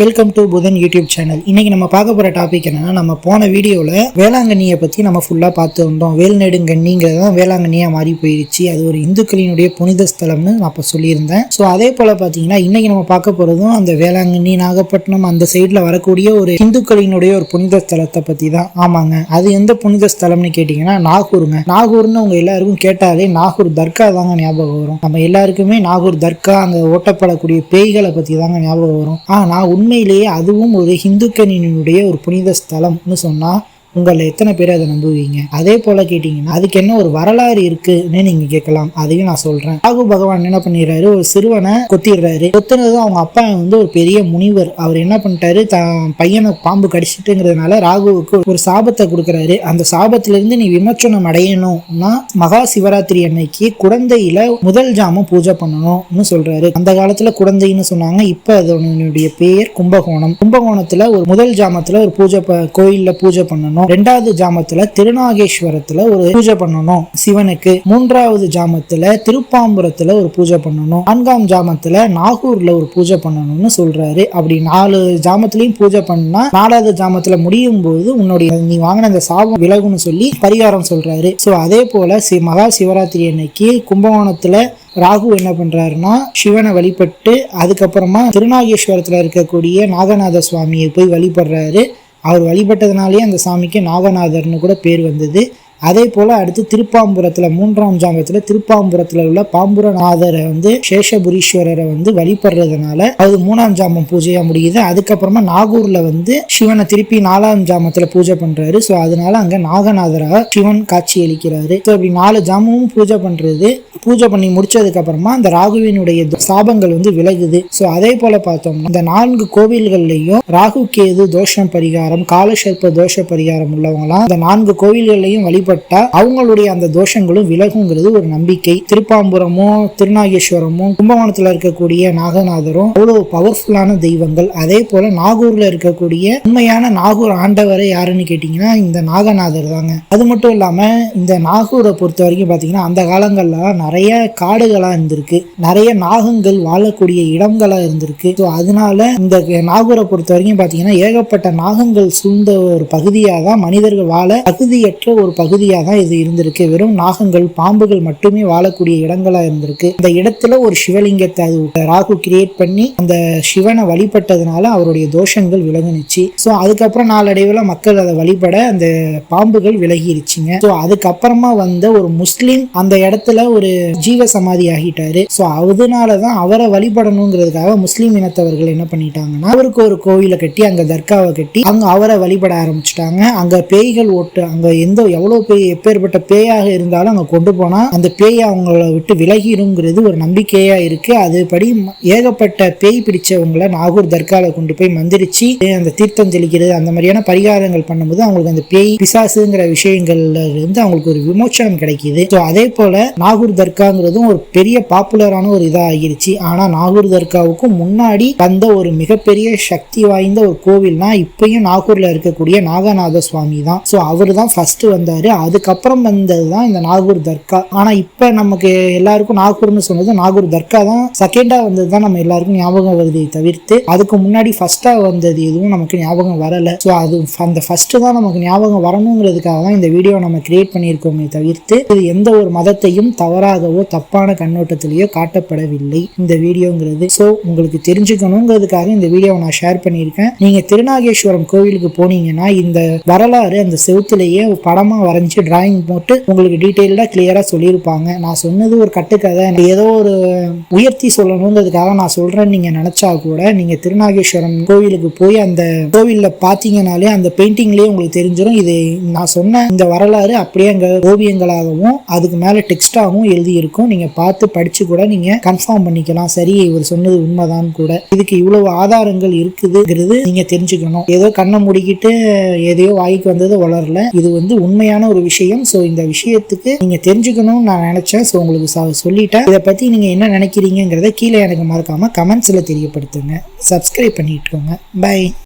Welcome to புதன் YouTube channel. இன்னைக்கு நம்ம பார்க்க போற டாபிக் என்னன்னா, நம்ம போன வீடியோல வேளாங்கண்ணியை பத்தி நம்ம ஃபுல்லா பார்த்து வந்தோம். வேல்நெடுங்கண்ணிங்கிறது தான் வேளாங்கண்ணியா மாறி போயிருச்சு. அது ஒரு இந்துக்களினுடைய புனித ஸ்தலம்னு நான் இப்போ சொல்லியிருந்தேன். ஸோ அதே போல பார்த்தீங்கன்னா இன்னைக்கு நம்ம பார்க்க போறதும் அந்த வேளாங்கண்ணி, நாகப்பட்டினம் அந்த சைட்ல வரக்கூடிய ஒரு இந்துக்களினுடைய ஒரு புனித ஸ்தலத்தை பத்தி தான். ஆமாங்க, அது எந்த புனித ஸ்தலம்னு கேட்டீங்கன்னா நாகூருங்க. நாகூர்னு உங்க எல்லாருக்கும் கேட்டாலே நாகூர் தர்கா தாங்க ஞாபகம் வரும். நம்ம எல்லாருக்குமே நாகூர் தர்கா, அங்க ஓட்டப்படக்கூடிய பேய்களை பத்தி தாங்க ஞாபகம் வரும். ஆனா உண்மையிலேயே அதுவும் ஒரு இந்துக்களினுடைய ஒரு புனித ஸ்தலம்னு சொன்னா உங்களை எத்தனை பேர் அதை நம்புவீங்க? அதே போல கேட்டீங்கன்னா அதுக்கு என்ன ஒரு வரலாறு இருக்குன்னு நீங்க கேட்கலாம். அதையும் நான் சொல்றேன். ராகு பகவான் என்ன பண்ணிடுறாரு, ஒரு சிறுவனை கொத்திடுறாரு. கொத்துனதும் அவங்க அப்பா ஒரு பெரிய முனிவர். அவர் என்ன பண்ணிட்டாரு, தான் பையனை பாம்பு கடிச்சிட்டுங்கிறதுனால ராகுவுக்கு ஒரு சாபத்தை கொடுக்குறாரு. அந்த சாபத்திலிருந்து நீ விமோச்சனம் அடையணும்னா மகா சிவராத்திரி அன்னைக்கு குழந்தையில முதல் ஜாமம் பூஜை பண்ணணும்னு சொல்றாரு. அந்த காலத்துல குழந்தைன்னு சொன்னாங்க. இப்ப அதனுடைய பெயர் கும்பகோணம். கும்பகோணத்துல ஒரு முதல் ஜாமத்துல ஒரு பூஜை, கோயில்ல பூஜை பண்ணணும். ரெண்டாவது ஜாமத்துல திருநாகேஸ்வரத்துல ஒரு பூஜை பண்ணணும் சிவனுக்கு. மூன்றாவது ஜாமத்துல திருப்பாம்புரத்துல ஒரு பூஜை பண்ணணும். நான்காம் ஜாமத்துல நாகூர்ல ஒரு பூஜை பண்ணணும்னு சொல்றாரு. அப்படி 4 ஜாமத்திலையும் பூஜை பண்ணா 4வது ஜாமத்துல முடியும் போது உன்னுடைய நீ வாங்கின அந்த சாபம் விலகுன்னு சொல்லி பரிகாரம் சொல்றாரு. சோ அதே போல மகா சிவராத்திரி அன்னைக்கு கும்பகோணத்துல ராகு என்ன பண்றாருன்னா சிவனை வழிபட்டு அதுக்கப்புறமா திருநாகேஸ்வரத்துல இருக்கக்கூடிய நாகநாத சுவாமியை போய் வழிபடுறாரு. அவர் வழிபட்டதுனாலே அந்த சாமிக்கு நாகநாதர்னு கூட பேர் வந்தது. அதே போல அடுத்து திருப்பாம்புரத்துல 3ஆம் ஜாமத்துல திருப்பாம்புரத்துல உள்ள பாம்புரநாதரை சேஷபுரீஸ்வரரை வழிபடுறதுனால அது 3ஆம் ஜாமம் பூஜையா முடியுது. அதுக்கப்புறமா நாகூர்ல சிவனை திருப்பி 4ஆம் ஜாமத்துல பூஜை பண்றாரு. சோ அதனால அங்க நாகநாதராக சிவன் காட்சி அளிக்கிறாரு. ஸோ அப்படி 4 ஜாமமும் பூஜை பண்றது. பூஜை பண்ணி முடிச்சதுக்கு அப்புறமா அந்த ராகுவினுடைய சாபங்கள் விலகுது. சோ அதே போல பார்த்தோம்னா இந்த 4 கோவில்கள்லயும் ராகு கேது தோஷம் பரிகாரம், காலசர்ப்ப தோஷ பரிகாரம் உள்ளவங்களாம் இந்த 4 கோவில்கள்லையும் அவங்களுடைய அந்த தோஷங்களும் விலகுங்கிறது ஒரு நம்பிக்கை. திருப்பாம்புரமும் திருநாகேஸ்வரமும் கும்பகோணத்துல இருக்கக்கூடிய நாகநாதரும் அவ்வளவு பவர்ஃபுல்லான தெய்வங்கள். அதே போல நாகூர்ல இருக்கக்கூடிய உண்மையான நாகூர் ஆண்டவரை யாருன்னு கேட்டீங்கன்னா இந்த நாகநாதர் தாங்க. அது மட்டும் இல்லாம இந்த நாகூரை பொறுத்த வரைக்கும் பாத்தீங்கன்னா அந்த காலங்கள்ல நிறைய காடுகளா இருந்திருக்கு, நிறைய நாகங்கள் வாழக்கூடிய இடங்களா இருந்திருக்கு. அதனால இந்த நாகூரை பொறுத்த வரைக்கும் பாத்தீங்கன்னா ஏகப்பட்ட நாகங்கள் சூழ்ந்த ஒரு பகுதியா தான் மனிதர்கள் வாழ தகுதியற்ற ஒரு பகுதியாக தான் இது இருந்திருக்கு. வெறும் நாகங்கள், பாம்புகள் மட்டுமே வாழக்கூடிய இடங்களா இருந்திருக்கு. இந்த இடத்துல ஒரு சிவலிங்கத்தை ராகு கிரியேட் பண்ணி அந்த சிவனை வழிபட்டதுனால அவருடைய தோஷங்கள் விலகுனுச்சு. ஸோ அதுக்கப்புறம் நாளடைவில் மக்கள் அதை வழிபட அந்த பாம்புகள் விலகிருச்சுங்க. ஸோ அதுக்கப்புறமா ஒரு முஸ்லிம் அந்த இடத்துல ஒரு ஜீவ சமாதி ஆகிட்டாரு. ஸோ அதனாலதான் அவரை வழிபடணுங்கிறதுக்காக முஸ்லிம் இனத்தவர்கள் என்ன பண்ணிட்டாங்கன்னா அவருக்கு ஒரு கோவிலை கட்டி அங்க தர்காவை கட்டி அங்க அவரை வழிபட ஆரம்பிச்சுட்டாங்க. அங்க பேய்கள் ஓட்டு, அங்க எவ்வளவு எப்பேற்பட்ட பேயாக இருந்தாலும் அங்க கொண்டு போனா அந்த பேய் அவங்கள விட்டு விலகிருங்கிறது ஒரு நம்பிக்கையா இருக்கு. அதுபடி ஏகப்பட்ட பேய் பிடிச்சவங்களை நாகூர் தர்கால கொண்டு போய் மந்திரிச்சு அந்த தீர்த்தம் தெளிக்கிறது அந்த மாதிரியான பரிகாரங்கள் பண்ணும்போது அவங்களுக்கு அந்த பேய் பிசாசுங்கிற விஷயங்கள்ல இருந்து அவங்களுக்கு ஒரு விமோச்சனம் கிடைக்குது. ஸோ அதே போல நாகூர் தர்காங்கிறதும் ஒரு பெரிய பாப்புலரான ஒரு இதா ஆகிருச்சு. ஆனா நாகூர் தர்காவுக்கும் முன்னாடி வந்த ஒரு மிகப்பெரிய சக்தி வாய்ந்த ஒரு கோவில்னா இப்பயும் நாகூர்ல இருக்கக்கூடிய நாகநாத சுவாமி தான். ஸோ அவரு தான் ஃபர்ஸ்ட் வந்தாரு. அதுக்கப்புறம் வந்ததுதான் இந்த நாகூர் தர்கா. ஆனா இப்ப நமக்கு எல்லாருக்கும் நாகூர்னு சொன்னது நாகூர் தர்கா தான் செகண்டா வந்ததுதான் நம்ம எல்லாருக்கும் ஞாபகம் வருதை தவிர்த்து அதுக்கு முன்னாடி ஃபர்ஸ்டா வந்தது எதுவும் நமக்கு ஞாபகம் வரல. ஸோ அது அந்த ஃபர்ஸ்ட் தான் நமக்கு ஞாபகம் வரணுங்கிறதுக்காக தான் இந்த வீடியோ நம்ம கிரியேட் பண்ணியிருக்கோமே தவிர்த்து இது எந்த ஒரு மதத்தையும் தவறாகவோ தப்பான கண்ணோட்டத்திலேயோ காட்டப்படவில்லை இந்த வீடியோங்கிறது. ஸோ உங்களுக்கு தெரிஞ்சுக்கணுங்கிறதுக்காக இந்த வீடியோவை நான் ஷேர் பண்ணியிருக்கேன். நீங்க திருநாகேஸ்வரம் கோவிலுக்கு போனீங்கன்னா இந்த வரலாறு அந்த செவுத்துலேயே படமா வரைஞ்சு டிராயிங் போட்டு உங்களுக்கு டீட்டெயில்டா கிளியரா சொல்லியிருப்பாங்க. நான் சொன்னது ஒரு கட்டுக்கதை, ஏதோ ஒரு உயர்த்தி சொல்லணுங்கிறதுக்காக நான் சொல்றேன்னு நீங்க நினைச்சா கூட நீங்க திருநாகேஸ்வரம் கோவிலுக்கு போய் அந்த கோவில்ல பாத்தீங்கன்னாலே அந்த பெயிண்டிங்லயே உங்களுக்கு தெரிஞ்சிடும். இது நான் சொன்ன இந்த வரலாறு அப்படியே அங்க ஓவியங்களாகவும் அதுக்கு மேல டெக்ஸ்டாகவும் எழுதி இருக்கும். நீங்க பார்த்து படிச்சு கூட நீங்க கன்ஃபார்ம் பண்ணிக்கலாம், சரி இவர் சொன்னது உண்மைதான் கூட. இதுக்கு இவ்வளவு ஆதாரங்கள் இருக்குதுங்கிறது நீங்க தெரிஞ்சுக்கணும். ஏதோ கண்ணை முடிக்கிட்டு எதையோ வாய்க்கு வந்தது வளரல. இது உண்மையான ஒரு விஷயம். ஸோ இந்த விஷயத்துக்கு நீங்க தெரிஞ்சுக்கணும்னு நான் நினைச்சேன். ஸோ உங்களுக்கு சொல்லிட்டேன். இதை பத்தி நீங்க என்ன நினைக்கிறீங்கிறத கீழே எனக்கு மறக்காம கமெண்ட்ஸ்ல தெரியப்படுத்துங்க. சப்ஸ்கிரைப் பண்ணிட்டுக்கோங்க. பை.